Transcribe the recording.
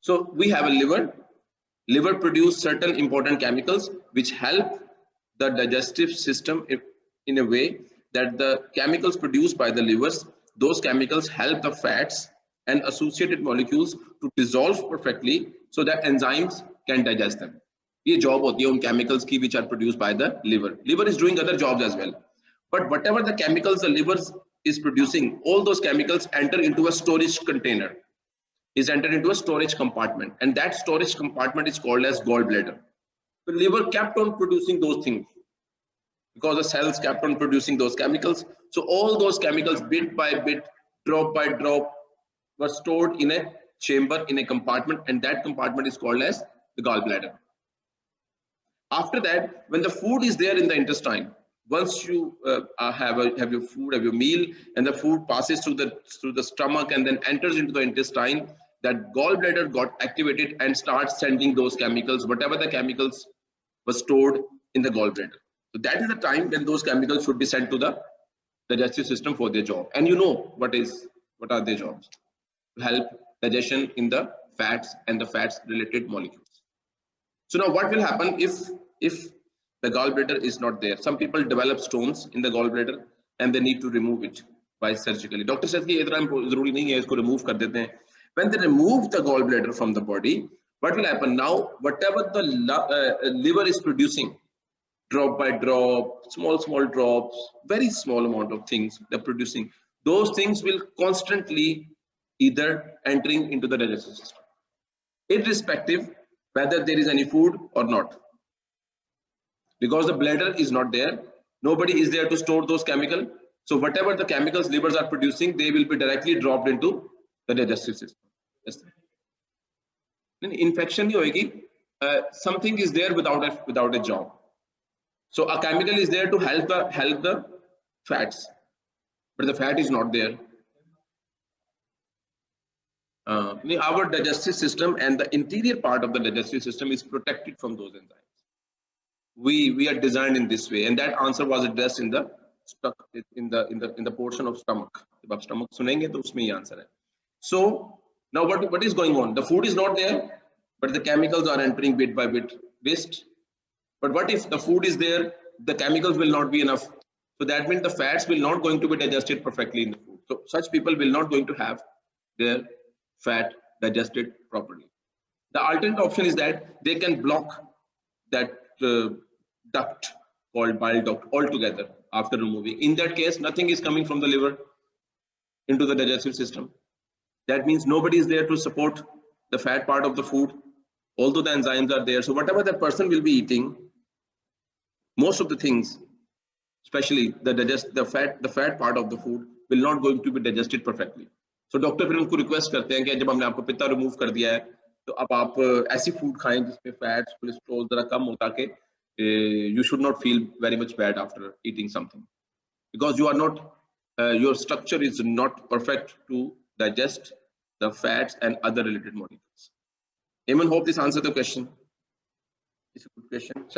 So we have a liver. Liver produce certain important chemicals which help the digestive system in a way that the chemicals produced by the livers, those chemicals help the fats and associated molecules to dissolve perfectly so that enzymes can digest them. ये job होती है उन chemicals की which are produced by the liver. Liver is doing other jobs as well. But whatever the chemicals the liver is producing, all those chemicals enter into a storage container, is entered into a storage compartment, and that storage compartment is called as gallbladder. The liver kept on producing those things because the cells kept on producing those chemicals. So all those chemicals, bit by bit, drop by drop, were stored in a chamber, in a compartment, and that compartment is called as the gallbladder. After that, when the food is there in the intestine, once you have your food, have your meal, and the food passes through the stomach and then enters into the intestine, that gallbladder got activated and starts sending those chemicals, whatever the chemicals were stored in the gallbladder. So that is the time when those chemicals should be sent to the digestive system for their job. And you know what are their jobs? To help digestion in the fats and the fats related molecules. So now what will happen if the gallbladder is not there? Some people develop stones in the gallbladder and they need to remove it by surgically. Doctor says कि इतना ज़रूरी नहीं है, इसको remove कर देते हैं. When they remove the gallbladder from the body, what will happen? Now whatever the liver is producing, drop by drop, small drops, very small amount of things they're producing, those things will constantly either entering into the digestive system, irrespective whether there is any food or not. Because the bladder is not there, nobody is there to store those chemicals. So whatever the chemicals livers are producing, they will be directly dropped into the digestive system. Yes. Infection something is there without a job. So a chemical is there to help the fats, but the fat is not there. Our digestive system and the interior part of the digestive system is protected from those enzymes. We are designed in this way, and that answer was addressed in the portion of stomach. जब आप stomach सुनेंगे तो उसमें ये answer है. So now what is going on? The food is not there, but the chemicals are entering bit by bit. Waste. But what if the food is there? The chemicals will not be enough. So that means the fats will not going to be digested perfectly in the food. So such people will not going to have their fat digested properly. The alternate option is that they can block that duct called bile duct altogether after removing. In that case, nothing is coming from the liver into the digestive system. That means nobody is there to support the fat part of the food, although the enzymes are there. So whatever that person will be eating, most of the things, especially the fat part of the food, will not going to be digested perfectly. So doctor फिर उनको request करते हैं कि जब हमने आपको पित्ता remove कर दिया है तो अब आप ऐसी फूड खाएं जिसमें फैट्स कोलेस्ट्रॉल जरा कम हो ताकि you should not feel very much bad after eating something, because you are not your structure is not perfect to digest the fats and other related molecules. Amen. Hope this answers the question. It's a good question.